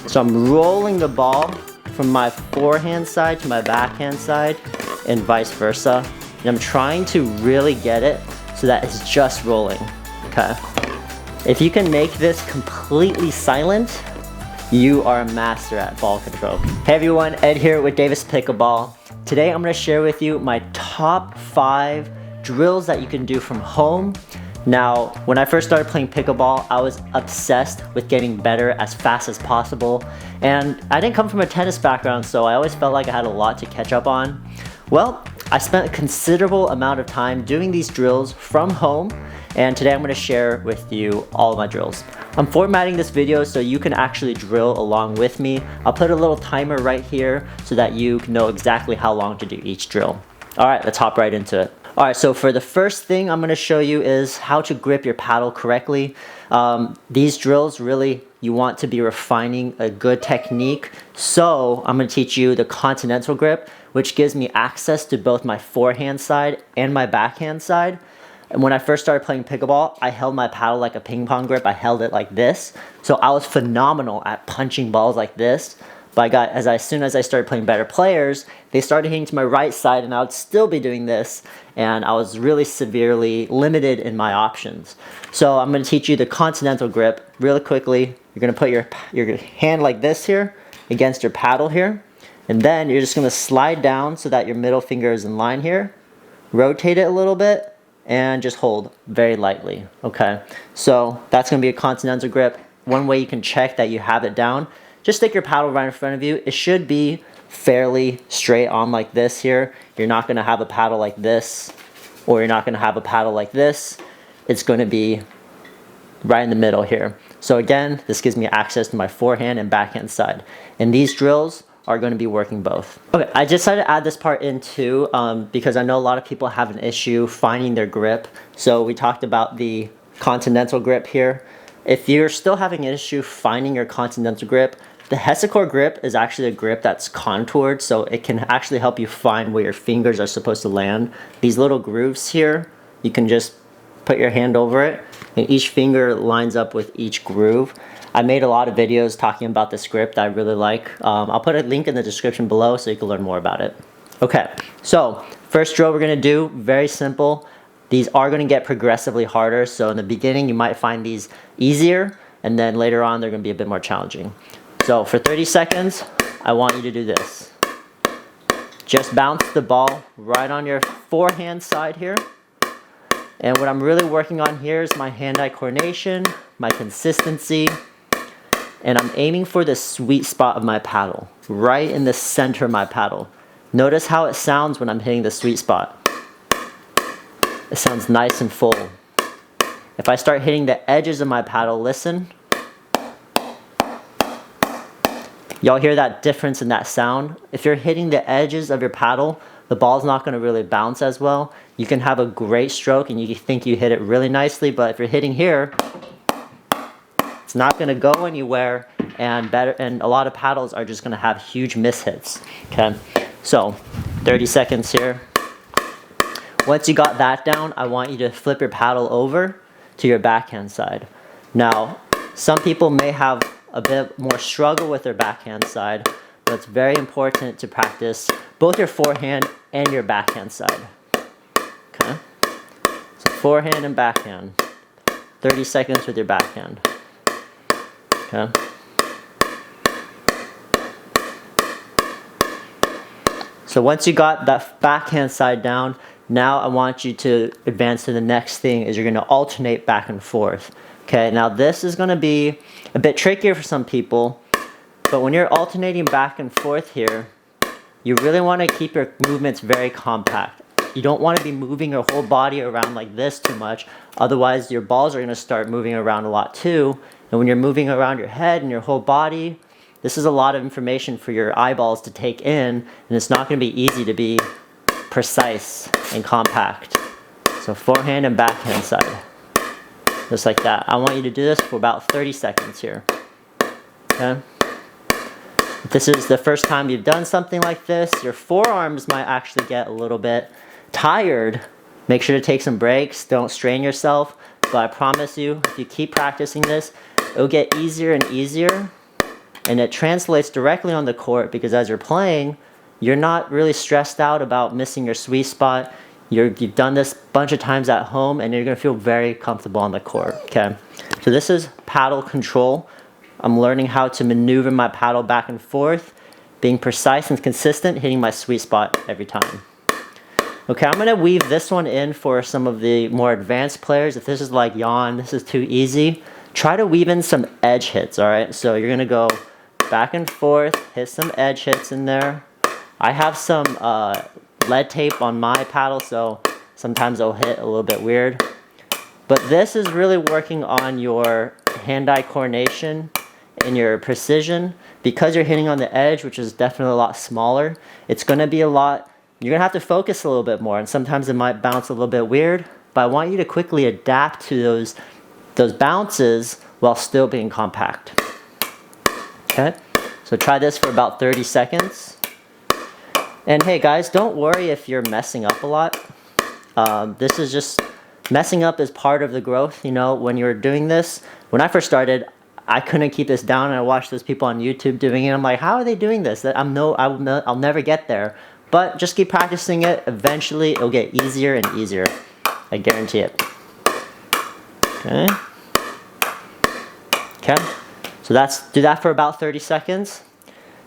So I'm rolling the ball from my forehand side to my backhand side and vice versa. And I'm trying to really get it so that it's just rolling, okay? If you can make this completely silent, you are a master at ball control. Hey everyone, Ed here with Davis Pickleball. Today I'm gonna share with you my top 5 drills that you can do from home. Now, when I first started playing pickleball, I was obsessed with getting better as fast as possible. And I didn't come from a tennis background, so I always felt like I had a lot to catch up on. Well, I spent a considerable amount of time doing these drills from home, and today I'm going to share with you all of my drills. I'm formatting this video so you can actually drill along with me. I'll put a little timer right here so that you know exactly how long to do each drill. Alright, let's hop right into it. Alright, so for the first thing I'm going to show you is how to grip your paddle correctly. These drills really, you want to be refining a good technique. So I'm going to teach you the continental grip, which gives me access to both my forehand side and my backhand side. And when I first started playing pickleball, I held my paddle like a ping pong grip. I held it like this. So I was phenomenal at punching balls like this. But as soon as I started playing better players, they started hitting to my right side and I would still be doing this. And I was really severely limited in my options. So I'm going to teach you the continental grip really quickly. You're going to put your hand like this here against your paddle here. And then you're just going to slide down so that your middle finger is in line here. Rotate it a little bit and just hold very lightly. Okay, so that's going to be a continental grip. One way you can check that you have it down, just stick your paddle right in front of you. It should be fairly straight on like this here. You're not going to have a paddle like this, or you're not going to have a paddle like this. It's going to be right in the middle here. So again, this gives me access to my forehand and backhand side. And these drills are going to be working both. Okay, I decided to add this part in too because I know a lot of people have an issue finding their grip. So we talked about the continental grip here. If you're still having an issue finding your continental grip, the Hexacore grip is actually a grip that's contoured, so it can actually help you find where your fingers are supposed to land. These little grooves here, you can just put your hand over it, and each finger lines up with each groove. I made a lot of videos talking about this grip that I really like. I'll put a link in the description below so you can learn more about it. Okay, so first drill we're going to do, very simple. These are going to get progressively harder, so in the beginning you might find these easier, and then later on they're going to be a bit more challenging. So for 30 seconds, I want you to do this. Just bounce the ball right on your forehand side here. And what I'm really working on here is my hand-eye coordination, my consistency, and I'm aiming for the sweet spot of my paddle, right in the center of my paddle. Notice how it sounds when I'm hitting the sweet spot. It sounds nice and full. If I start hitting the edges of my paddle, listen. Y'all hear that difference in that sound? If you're hitting the edges of your paddle, the ball's not going to really bounce as well. You can have a great stroke and you think you hit it really nicely, but if you're hitting here, it's not going to go anywhere, and a lot of paddles are just going to have huge mishits. Okay, so 30 seconds here. Once you got that down, I want you to flip your paddle over to your backhand side. Now, some people may have a bit more struggle with their backhand side, but it's very important to practice both your forehand and your backhand side. Okay, so forehand and backhand. 30 seconds with your backhand. Okay. So once you got that backhand side down, now I want you to advance to the next thing is you're going to alternate back and forth. Okay, now this is going to be a bit trickier for some people, but when you're alternating back and forth here, you really want to keep your movements very compact. You don't want to be moving your whole body around like this too much, otherwise your balls are going to start moving around a lot too, and when you're moving around your head and your whole body, this is a lot of information for your eyeballs to take in, and it's not going to be easy to be precise and compact. So forehand and backhand side. Just like that. I want you to do this for about 30 seconds here. Okay? If this is the first time you've done something like this, your forearms might actually get a little bit tired. Make sure to take some breaks. Don't strain yourself. But I promise you, if you keep practicing this, it'll get easier and easier. And it translates directly on the court because as you're playing, you're not really stressed out about missing your sweet spot. You've done this a bunch of times at home and you're gonna feel very comfortable on the court, okay? So this is paddle control. I'm learning how to maneuver my paddle back and forth, being precise and consistent, hitting my sweet spot every time. Okay, I'm gonna weave this one in for some of the more advanced players. If this is like yawn, this is too easy, try to weave in some edge hits, all right? So you're gonna go back and forth, hit some edge hits in there. I have some lead tape on my paddle, so sometimes it'll hit a little bit weird. But this is really working on your hand-eye coordination and your precision. Because you're hitting on the edge, which is definitely a lot smaller, it's gonna be a lot, you're gonna have to focus a little bit more, and sometimes it might bounce a little bit weird, but I want you to quickly adapt to those bounces while still being compact. Okay, so try this for about 30 seconds. And hey guys, don't worry if you're messing up a lot. This is just, messing up is part of the growth. You know, when you're doing this, when I first started, I couldn't keep this down, and I watched those people on YouTube doing it. I'm like, how are they doing this? I'll never get there. But just keep practicing it. Eventually, it'll get easier and easier. I guarantee it. Okay. Okay. So do that for about 30 seconds.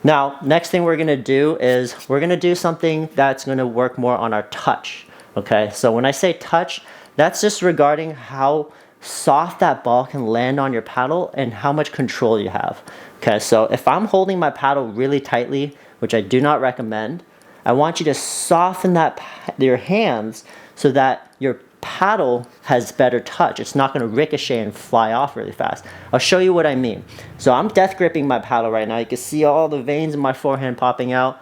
Now, next thing we're gonna do is we're gonna do something that's gonna work more on our touch. Okay. So when I say touch, that's just regarding how soft that ball can land on your paddle and how much control you have. Okay, so if I'm holding my paddle really tightly, which I do not recommend, I want you to soften your hands so that your paddle has better touch. It's not going to ricochet and fly off really fast. I'll show you what I mean. So I'm death gripping my paddle right now. You can see all the veins in my forehand popping out.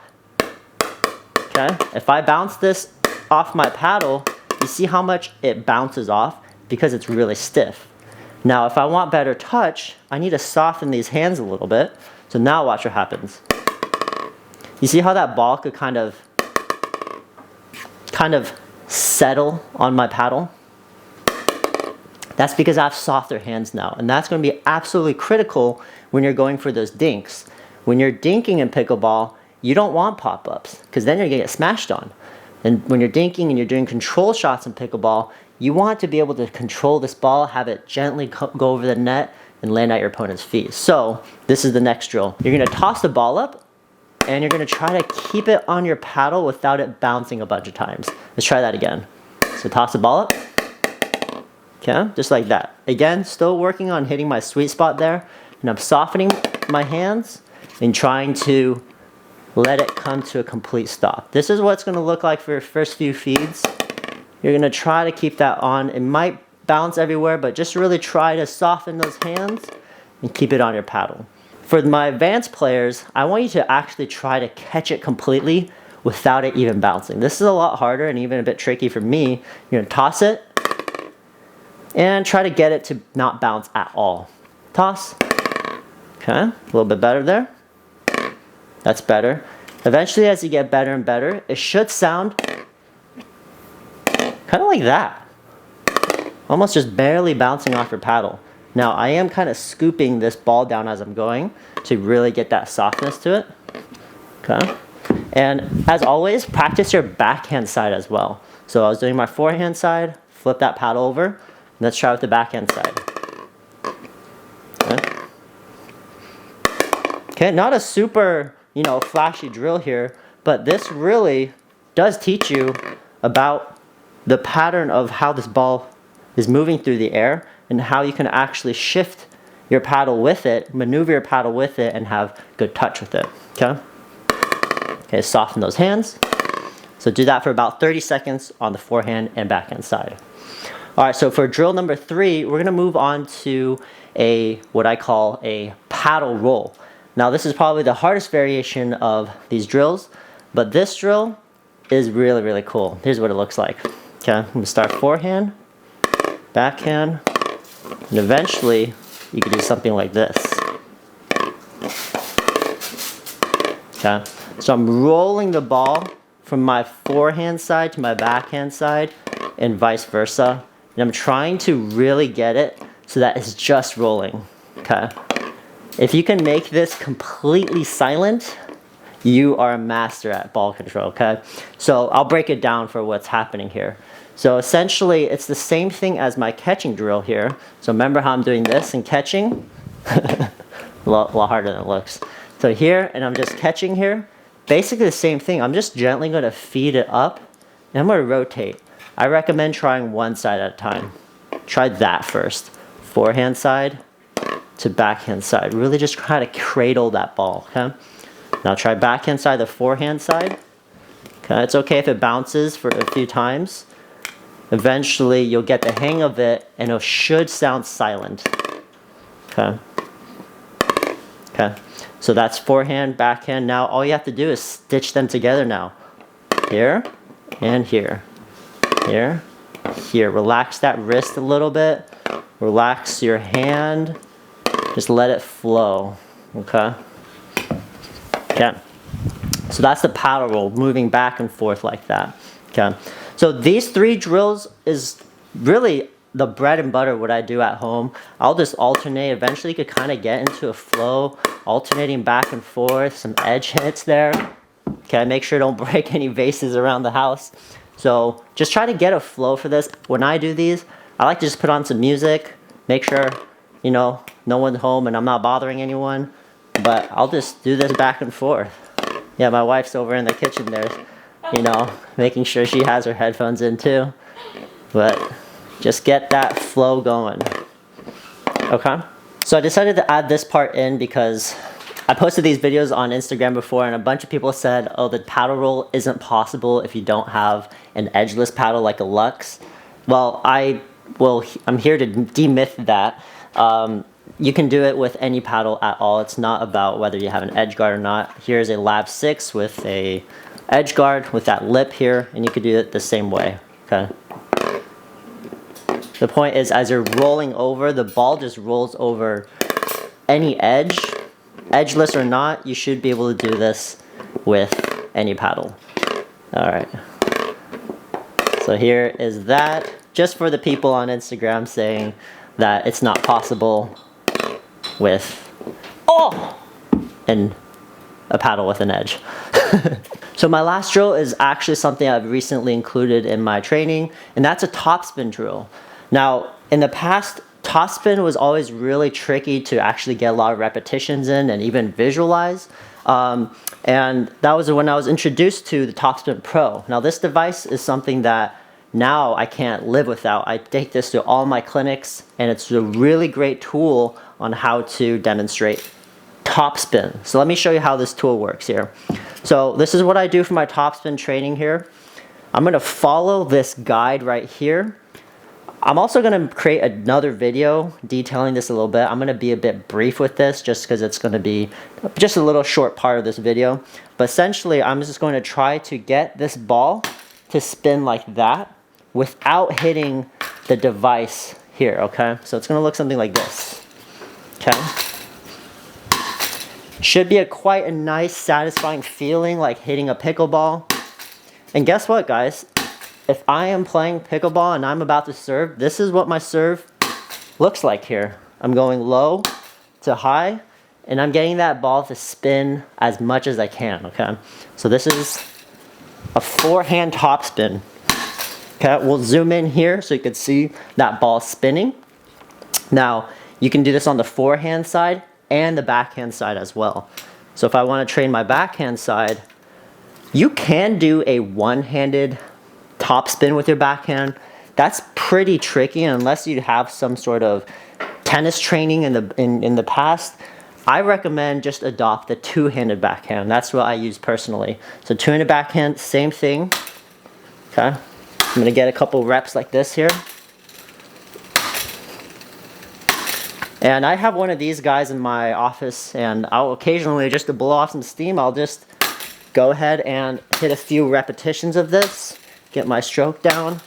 Okay, if I bounce this off my paddle, you see how much it bounces off because it's really stiff. Now, if I want better touch, I need to soften these hands a little bit. So now watch what happens. You see how that ball could kind of settle on my paddle? That's because I have softer hands now, and that's going to be absolutely critical when you're going for those dinks. When you're dinking in pickleball, you don't want pop-ups because then you're going to get smashed on. And when you're dinking and you're doing control shots in pickleball, you want to be able to control this ball, have it gently go over the net and land at your opponent's feet. So this is the next drill. You're going to toss the ball up and you're going to try to keep it on your paddle without it bouncing a bunch of times. Let's try that again. So toss the ball up. Okay, just like that. Again, still working on hitting my sweet spot there. And I'm softening my hands and trying to let it come to a complete stop. This is what it's going to look like for your first few feeds. You're going to try to keep that on. It might bounce everywhere, but just really try to soften those hands and keep it on your paddle. For my advanced players, I want you to actually try to catch it completely without it even bouncing. This is a lot harder and even a bit tricky for me. You're going to toss it and try to get it to not bounce at all. Toss. Okay, a little bit better there. That's better. Eventually, as you get better and better, it should sound kind of like that. Almost just barely bouncing off your paddle. Now, I am kind of scooping this ball down as I'm going to really get that softness to it. Okay. And as always, practice your backhand side as well. So I was doing my forehand side, flip that paddle over. Let's try with the backhand side. Okay. Okay, not a super, flashy drill here, but this really does teach you about the pattern of how this ball is moving through the air and how you can actually shift your paddle with it, maneuver your paddle with it, and have good touch with it, okay? Okay, soften those hands. So do that for about 30 seconds on the forehand and backhand side. All right, so for drill number 3, we're gonna move on to what I call a paddle roll. Now this is probably the hardest variation of these drills, but this drill is really, really cool. Here's what it looks like. Okay, I'm gonna start forehand, backhand, and eventually you can do something like this. Okay, so I'm rolling the ball from my forehand side to my backhand side and vice versa. And I'm trying to really get it so that it's just rolling, okay? If you can make this completely silent, you are a master at ball control, okay? So I'll break it down for what's happening here. So essentially, it's the same thing as my catching drill here. So remember how I'm doing this and catching? a lot harder than it looks. So here, and I'm just catching here. Basically the same thing. I'm just gently gonna feed it up, and I'm gonna rotate. I recommend trying one side at a time. Try that first. Forehand side to backhand side. Really just try to cradle that ball, okay? Now try backhand side, the forehand side. Okay, it's okay if it bounces for a few times. Eventually you'll get the hang of it and it should sound silent. Okay. Okay. So that's forehand, backhand. Now all you have to do is stitch them together now. Here and here. Here. Here. Relax that wrist a little bit. Relax your hand. Just let it flow. Okay. Okay. So that's the paddle roll, moving back and forth like that. Okay. So these 3 drills is really the bread and butter what I do at home. I'll just alternate. Eventually you could kind of get into a flow, alternating back and forth, some edge hits there. Okay, make sure don't break any vases around the house. So just try to get a flow for this. When I do these, I like to just put on some music, make sure, you know, no one's home and I'm not bothering anyone. But I'll just do this back and forth. Yeah, my wife's over in the kitchen there, you know, making sure she has her headphones in too. But just get that flow going. Okay? So I decided to add this part in because I posted these videos on Instagram before and a bunch of people said, oh, the paddle roll isn't possible if you don't have an edgeless paddle like a Lux. Well, I'm here to demyth that. You can do it with any paddle at all. It's not about whether you have an edge guard or not. Here's a Lab 6 with a edge guard with that lip here, and you could do it the same way, okay? The point is, as you're rolling over, the ball just rolls over any edge. Edgeless or not, you should be able to do this with any paddle. All right. So here is that. Just for the people on Instagram saying that it's not possible with, and a paddle with an edge. So my last drill is actually something I've recently included in my training, and that's a topspin drill. Now, in the past, topspin was always really tricky to actually get a lot of repetitions in and even visualize. And that was when I was introduced to the Topspin Pro. Now, this device is something that now I can't live without. I take this to all my clinics, and it's a really great tool on how to demonstrate topspin. So let me show you how this tool works here. So this is what I do for my topspin training here. I'm going to follow this guide right here. I'm also going to create another video detailing this a little bit. I'm going to be a bit brief with this just because it's going to be just a little short part of this video. But essentially, I'm just going to try to get this ball to spin like that without hitting the device here, okay? So it's going to look something like this, okay? Should be quite a nice, satisfying feeling like hitting a pickleball. And guess what, guys? If I am playing pickleball and I'm about to serve, this is what my serve looks like here. I'm going low to high, and I'm getting that ball to spin as much as I can, okay? So this is a forehand topspin. Okay, we'll zoom in here so you can see that ball spinning. Now, you can do this on the forehand side and the backhand side as well. So if I want to train my backhand side, you can do a one-handed topspin with your backhand. That's pretty tricky, and unless you have some sort of tennis training in the past, I recommend just adopt the two-handed backhand. That's what I use personally. So two-handed backhand, same thing. Okay, I'm gonna get a couple reps like this here. And I have one of these guys in my office, and I'll occasionally, just to blow off some steam, I'll just go ahead and hit a few repetitions of this, get my stroke down.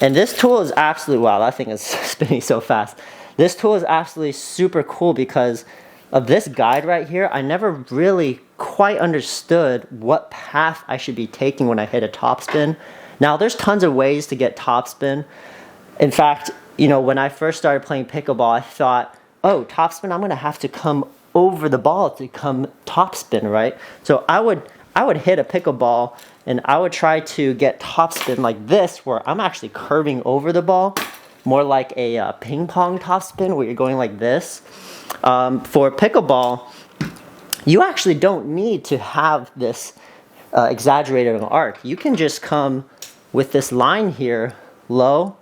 And this tool is absolutely, wow, that thing is spinning so fast. This tool is absolutely super cool because of this guide right here. I never really quite understood what path I should be taking when I hit a topspin. Now, there's tons of ways to get topspin. In fact, you know, when I first started playing pickleball, I thought, oh, topspin, I'm gonna have to come over the ball to come topspin, right? So I would hit a pickleball and I would try to get topspin like this, where I'm actually curving over the ball, more like a ping pong topspin where you're going like this. For pickleball, you actually don't need to have this exaggerated arc. You can just come with this line here, low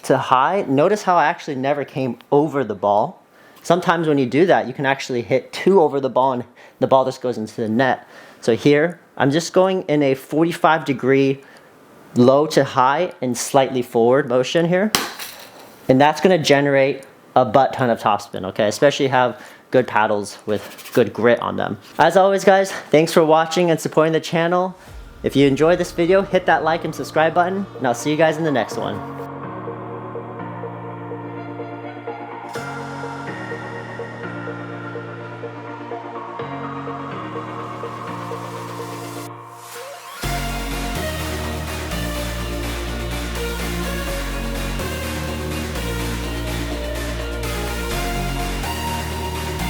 to high. Notice how I actually never came over the ball. Sometimes when you do that, you can actually hit 2 over the ball and the ball just goes into the net. So here, I'm just going in a 45-degree low to high and slightly forward motion here. And that's gonna generate a butt ton of topspin, okay? Especially have good paddles with good grit on them. As always, guys, thanks for watching and supporting the channel. If you enjoyed this video, hit that like and subscribe button, and I'll see you guys in the next one.